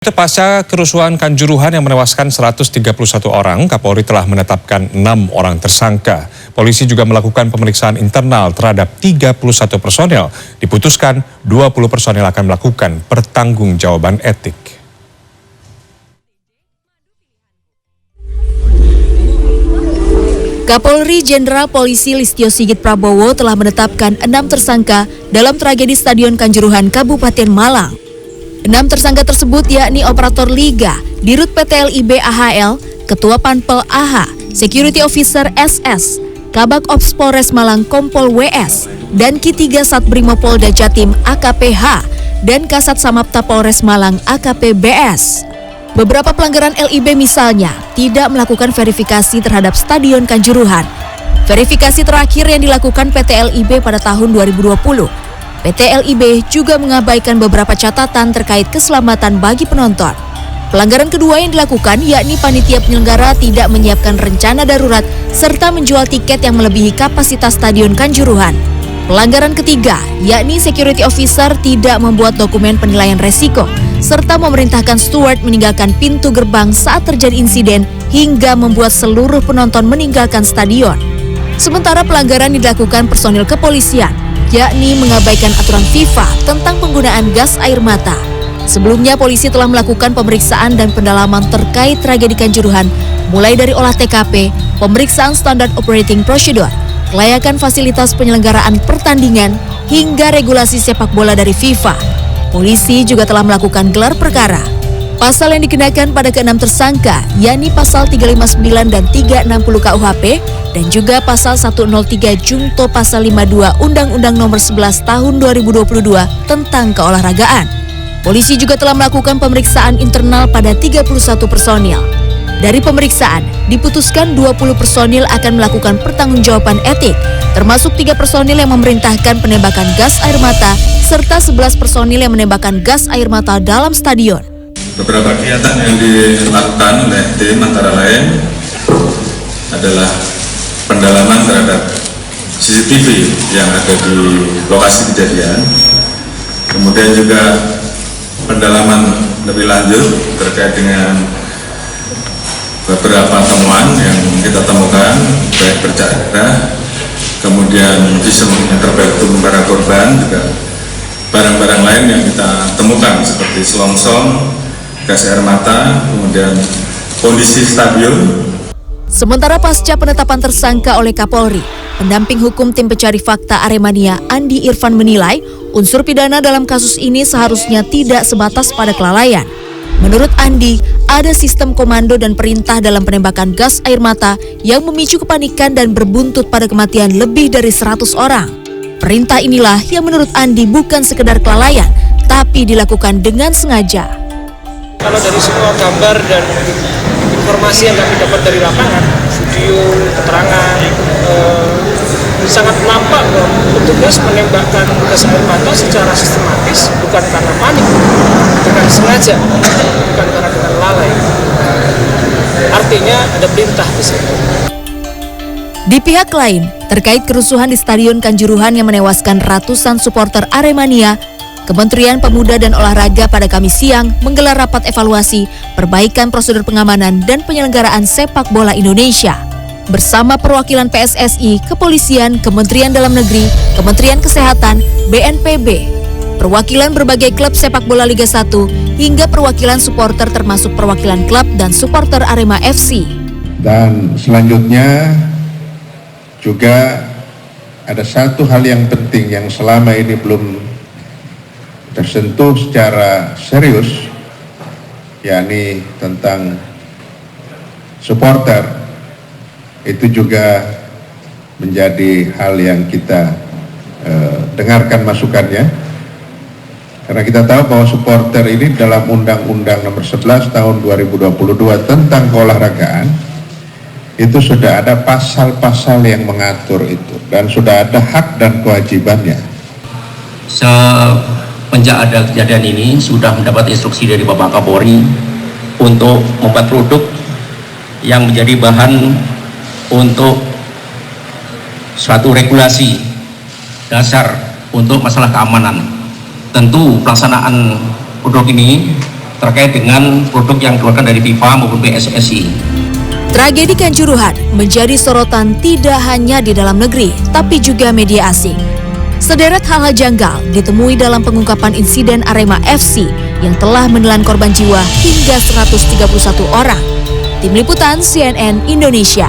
Pasca kerusuhan Kanjuruhan yang menewaskan 131 orang, Kapolri telah menetapkan 6 orang tersangka. Polisi juga melakukan pemeriksaan internal terhadap 31 personel. Diputuskan 20 personel akan melakukan pertanggungjawaban etik. Kapolri Jenderal Polisi Listio Sigit Prabowo telah menetapkan 6 tersangka dalam tragedi Stadion Kanjuruhan, Kabupaten Malang. 6 tersangka tersebut yakni operator Liga, Dirut PT LIB AHL, Ketua Panpel AH, Security Officer SS, Kabak Ops Polres Malang Kompol WS, dan Ki 3 Satbrimopolda Jatim AKPH, dan Kasat Samapta Polres Malang AKP BS. Beberapa pelanggaran LIB misalnya tidak melakukan verifikasi terhadap Stadion Kanjuruhan. Verifikasi terakhir yang dilakukan PT LIB pada tahun 2020. PT LIB juga mengabaikan beberapa catatan terkait keselamatan bagi penonton. Pelanggaran kedua yang dilakukan yakni panitia penyelenggara tidak menyiapkan rencana darurat serta menjual tiket yang melebihi kapasitas Stadion Kanjuruhan. Pelanggaran ketiga yakni security officer tidak membuat dokumen penilaian resiko serta memerintahkan steward meninggalkan pintu gerbang saat terjadi insiden hingga membuat seluruh penonton meninggalkan stadion. Sementara pelanggaran dilakukan personil kepolisian, yakni mengabaikan aturan FIFA tentang penggunaan gas air mata. Sebelumnya, polisi telah melakukan pemeriksaan dan pendalaman terkait tragedi Kanjuruhan, mulai dari olah TKP, pemeriksaan standar operating procedure, kelayakan fasilitas penyelenggaraan pertandingan, hingga regulasi sepak bola dari FIFA. Polisi juga telah melakukan gelar perkara. Pasal yang dikenakan pada ke-6 tersangka, yakni pasal 359 dan 360 KUHP, dan juga pasal 103 Jungto pasal 52 Undang-Undang Nomor 11 Tahun 2022 tentang keolahragaan. Polisi juga telah melakukan pemeriksaan internal pada 31 personil. Dari pemeriksaan, diputuskan 20 personil akan melakukan pertanggungjawaban etik, termasuk 3 personil yang memerintahkan penembakan gas air mata, serta 11 personil yang menembakkan gas air mata dalam stadion. Beberapa kegiatan yang dilakukan oleh tim antara lain adalah pendalaman terhadap CCTV yang ada di lokasi kejadian, kemudian juga pendalaman lebih lanjut terkait dengan beberapa temuan yang kita temukan, baik bercak darah, kemudian visum interpretum para korban, juga barang-barang lain yang kita temukan seperti selongsong, gas air mata, kemudian kondisi stadion. Sementara pasca penetapan tersangka oleh Kapolri, pendamping hukum tim pencari fakta Aremania Andi Irfan menilai unsur pidana dalam kasus ini seharusnya tidak sebatas pada kelalaian. Menurut Andi, ada sistem komando dan perintah dalam penembakan gas air mata yang memicu kepanikan dan berbuntut pada kematian lebih dari 100 orang. Perintah inilah yang menurut Andi bukan sekedar kelalaian, tapi dilakukan dengan sengaja. Kalau dari semua gambar dan informasi yang kami dapat dari lapangan, video, keterangan, sangat nampak bahwa petugas menembakkan gas air mata secara sistematis, bukan karena panik, bukan sengaja, bukan karena dengan lalai. Artinya ada perintah di situ. Di pihak lain, terkait kerusuhan di Stadion Kanjuruhan yang menewaskan ratusan supporter Aremania, Kementerian Pemuda dan Olahraga pada Kamis siang menggelar rapat evaluasi, perbaikan prosedur pengamanan dan penyelenggaraan sepak bola Indonesia. Bersama perwakilan PSSI, Kepolisian, Kementerian Dalam Negeri, Kementerian Kesehatan, BNPB, perwakilan berbagai klub sepak bola Liga 1, hingga perwakilan supporter termasuk perwakilan klub dan supporter Arema FC. Dan selanjutnya juga ada satu hal yang penting yang selama ini belum tersentuh secara serius, yakni tentang supporter. Itu juga menjadi hal yang kita dengarkan masukannya, karena kita tahu bahwa supporter ini dalam Undang-Undang Nomor 11 Tahun 2022 tentang keolahragaan itu sudah ada pasal-pasal yang mengatur itu, dan sudah ada hak dan kewajibannya. Semenjak ada kejadian ini sudah mendapat instruksi dari Bapak Kapolri untuk membuat produk yang menjadi bahan untuk suatu regulasi dasar untuk masalah keamanan. Tentu pelaksanaan produk ini terkait dengan produk yang dikeluarkan dari FIFA maupun PSSI. Tragedi Kanjuruhan menjadi sorotan tidak hanya di dalam negeri, tapi juga media asing. Sederet hal-hal janggal ditemui dalam pengungkapan insiden Arema FC yang telah menelan korban jiwa hingga 131 orang. Tim Liputan CNN Indonesia.